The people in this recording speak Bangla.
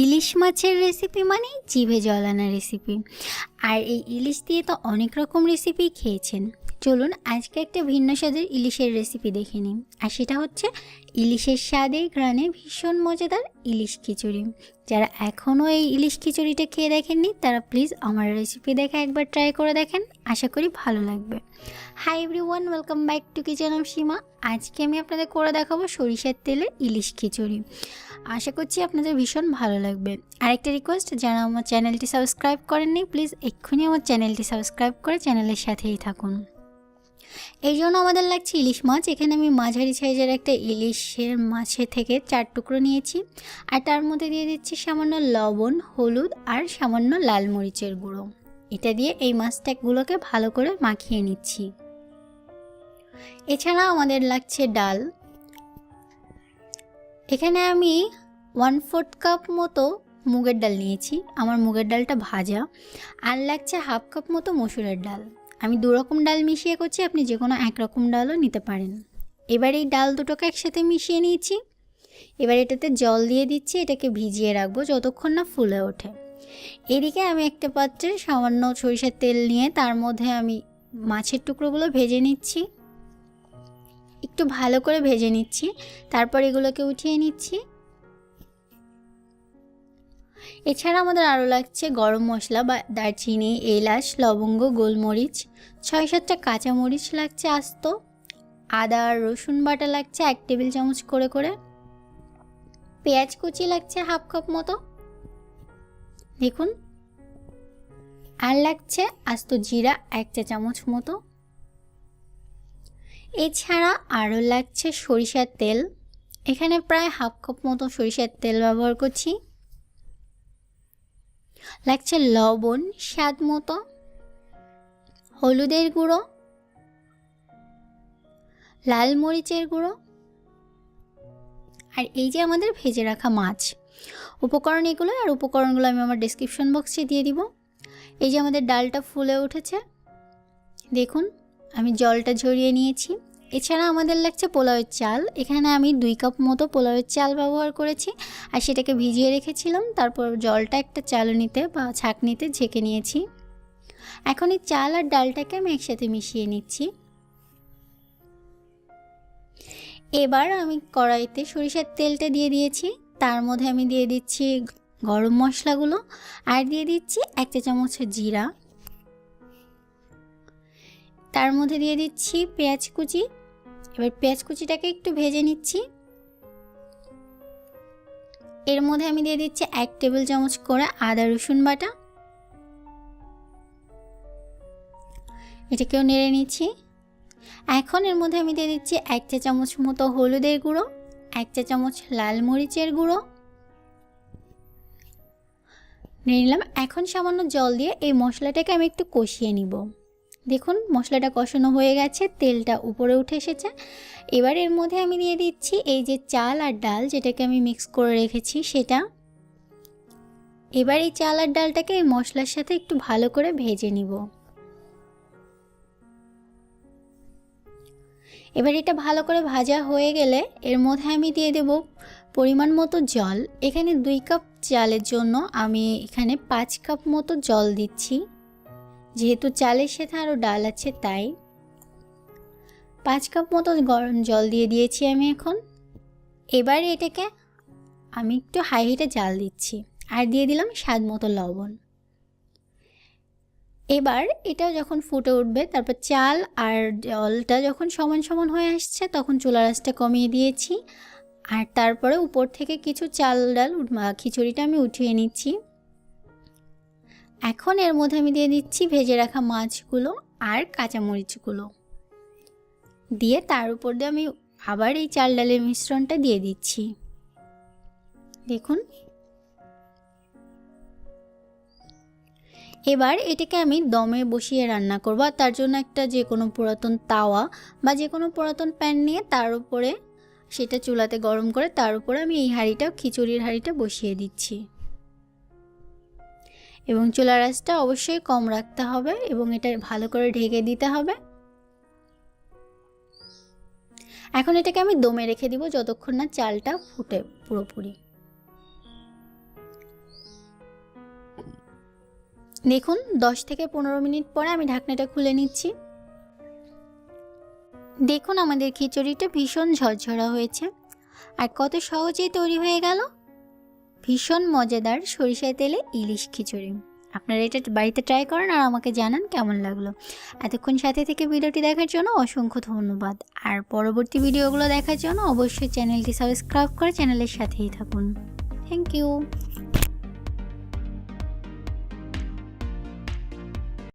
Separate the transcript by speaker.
Speaker 1: ইলিশ মাছের রেসিপি মানে জিভে জল আনা রেসিপি। আর এই ইলিশ দিয়ে তো অনেক রকম রেসিপি খেয়েছেন। চলুন আজকে একটা ভিন্ন স্বাদের ইলিশের রেসিপি দেখে নিই। আর সেটা হচ্ছে ইলিশের স্বাদে ঘ্রাণে ভীষণ মজাদার ইলিশ খিচুড়ি। যারা এখনও এই ইলিশ খিচুড়িটা খেয়ে দেখেননি তারা প্লিজ আমার রেসিপি দেখে একবার ট্রাই করে দেখেন, আশা করি ভালো লাগবে। Hi everyone, welcome back to kitchen of Seema. আজকে আমি আপনাদের করে দেখাবো সরিষার তেলের ইলিশ খিচুড়ি। আশা করছি আপনাদের ভীষণ ভালো লাগবে। আরেকটা রিকোয়েস্ট, যারা আমার চ্যানেলটি সাবস্ক্রাইব করেননি প্লিজ এক্ষুনি আমার চ্যানেলটি সাবস্ক্রাইব করে চ্যানেলের সাথেই থাকুন। এই জন্য আমাদের লাগছে ইলিশ মাছ। এখানে আমি মাঝারি সাইজের একটা ইলিশের মাছের থেকে 4 টুকরো নিয়েছি। আর তার মধ্যে দিয়ে দিচ্ছি সামান্য লবণ, হলুদ আর সামান্য লাল মরিচের গুঁড়ো। এটা দিয়ে এই মাছটাগুলোকে ভালো করে মাখিয়ে নিচ্ছি। এছাড়া আমাদের লাগছে ডাল। এখানে আমি 1/4 কাপ মতো মুগের ডাল নিয়েছি, আমার মুগের ডালটা ভাজা। আর লাগছে 1/2 কাপ মতো মসুরের ডাল। আমি 2 রকম ডাল মিশিয়ে করছি, আপনি যে কোনো 1 রকম ডালও নিতে পারেন। এবার এই ডাল দুটোকে একসাথে মিশিয়ে নিয়েছি। এবার এটাতে জল দিয়ে দিচ্ছি, এটাকে ভিজিয়ে রাখবো যতক্ষণ না ফুলে ওঠে। এদিকে আমি একটা পাত্রে সামান্য সরিষার তেল নিয়ে তার মধ্যে আমি মাছের টুকরোগুলো ভেজে নিচ্ছি, একটু ভালো করে ভেজে নিচ্ছি। তারপর এগুলোকে উঠিয়ে নিচ্ছি। এছাড়া আমাদের আরও লাগছে গরম মশলা বা দারচিনি, এলাচ, লবঙ্গ, গোলমরিচ, 6-7টা কাঁচামরিচ লাগছে আস্ত, আদা আর রসুন বাটা লাগছে 1 টেবিল চামচ করে করে, পেঁয়াজ কুচি লাগছে 1/2 কাপ মতো দেখুন, আর লাগছে আস্ত জিরা 1 চা চামচ মতো। এছাড়া আরও লাগছে সরিষার তেল। এখানে প্রায় 1/2 কাপ মতো সরিষার তেল ব্যবহার করছি। লাগছে লবণ স্বাদ মতো, হলুদের গুঁড়ো, লাল মরিচের গুঁড়ো, আর এই যে আমাদের ভেজে রাখা মাছ। উপকরণ এগুলো, আর উপকরণগুলো আমি আমার ডেসক্রিপশন বক্সে দিয়ে দিব। এই যে আমাদের ডালটা ফুলে উঠেছে দেখুন, আমি জলটা ঝরিয়ে নিয়েছি। এছাড়া আমাদের লাগছে পোলাওয়ের চাল। এখানে আমি 2 কাপ মতো পোলাওয়ের চাল ব্যবহার করেছি আর সেটাকে ভিজিয়ে রেখেছিলাম। তারপর জলটা একটা চালনিতে বা ছাঁকনিতে ঝেঁকে নিয়েছি। এখন এই চাল আর ডালটাকে আমি একসাথে মিশিয়ে নিচ্ছি। এবার আমি কড়াইতে সরিষার তেলটা দিয়ে দিয়েছি, তার মধ্যে আমি দিয়ে দিচ্ছি গরম মশলাগুলো আর দিয়ে দিচ্ছি 1 চা চামচ জিরা। তার মধ্যে দিয়ে দিচ্ছি পেঁয়াজ কুচি। এবার পেঁয়াজ কুচিটাকে একটু ভেজে নিচ্ছি। এর মধ্যে আমি দিয়ে দিচ্ছি 1 টেবিল চামচ করে আদা রসুন বাটা, এটাকেও নেড়ে নিচ্ছি। এখন এর মধ্যে আমি দিয়ে দিচ্ছি 1 চা চামচ মতো হলুদের গুঁড়ো, 1 চা চামচ লাল মরিচের গুঁড়ো নিয়ে নিলাম। এখন সামান্য জল দিয়ে এই মশলাটাকে আমি একটু কষিয়ে নিব। দেখুন মশলাটা কষানো হয়ে গেছে, তেলটা উপরে উঠে এসেছে। এবার এর মধ্যে আমি দিয়ে দিচ্ছি এই যে চাল আর ডাল যেটাকে আমি মিক্স করে রেখেছি সেটা। এবার এই চাল আর ডালটাকে এই মশলার সাথে একটু ভালো করে ভেজে নিব। এবার এটা ভালো করে ভাজা হয়ে গেলে এর মধ্যে আমি দিয়ে দেব পরিমাণ মতো জল। এখানে 2 কাপ চালের জন্য আমি এখানে 5 কাপ মতো জল দিচ্ছি, যেহেতু চালের সাথে আরও ডাল আছে তাই 5 কাপ মতো গরম জল দিয়ে দিয়েছি আমি এখন। এবার এটাকে আমি একটু হাই হিটে জাল দিচ্ছি আর দিয়ে দিলাম স্বাদ মতো লবণ। এবার এটা যখন ফুটে উঠবে, তারপর চাল আর জলটা যখন সমান সমান হয়ে আসছে তখন চুলার আঁচটা কমিয়ে দিয়েছি। আর তারপরে উপর থেকে কিছু চাল ডাল খিচুড়িটা আমি উঠিয়ে নিচ্ছি। এখন এর মধ্যে আমি দিয়ে দিচ্ছি ভেজে রাখা মাছগুলো আর কাঁচামরিচগুলো দিয়ে তার উপর দিয়ে আমি আবার এই চাল ডালের মিশ্রণটা দিয়ে দিচ্ছি দেখুন। এবার এটাকে আমি দমে বসিয়ে রান্না করব। আর তার জন্য একটা যে কোনো পুরাতন তাওয়া বা যে কোনো পুরাতন প্যান নিয়ে তার উপরে সেটা চুলাতে গরম করে তার উপরে আমি এই হাঁড়িটা, খিচুড়ির হাঁড়িটা বসিয়ে দিচ্ছি। এবং চুলার আঁচটা অবশ্যই কম রাখতে হবে এবং এটা ভালো করে ঢেকে দিতে হবে। এখন এটাকে আমি দমে রেখে দিব যতক্ষণ না চালটা ফুটে পুরোপুরি। দেখুন 10 থেকে 15 মিনিট পরে আমি ঢাকনাটা খুলে নিচ্ছি। দেখুন আমাদের খিচুড়িটা ভীষণ ঝরঝরা হয়েছে আর কত সহজেই তৈরি হয়ে গেল ভীষণ মজাদার সরিষার তেলে ইলিশ খিচুড়ি। আপনারা এটা বাড়িতে ট্রাই করেন আর আমাকে জানান কেমন লাগলো। এতক্ষণ সাথে থেকে ভিডিওটি দেখার জন্য অসংখ্য ধন্যবাদ। আর পরবর্তী ভিডিওগুলো দেখার জন্য অবশ্যই চ্যানেলটি সাবস্ক্রাইব করে চ্যানেলের সাথেই থাকুন। Thank you.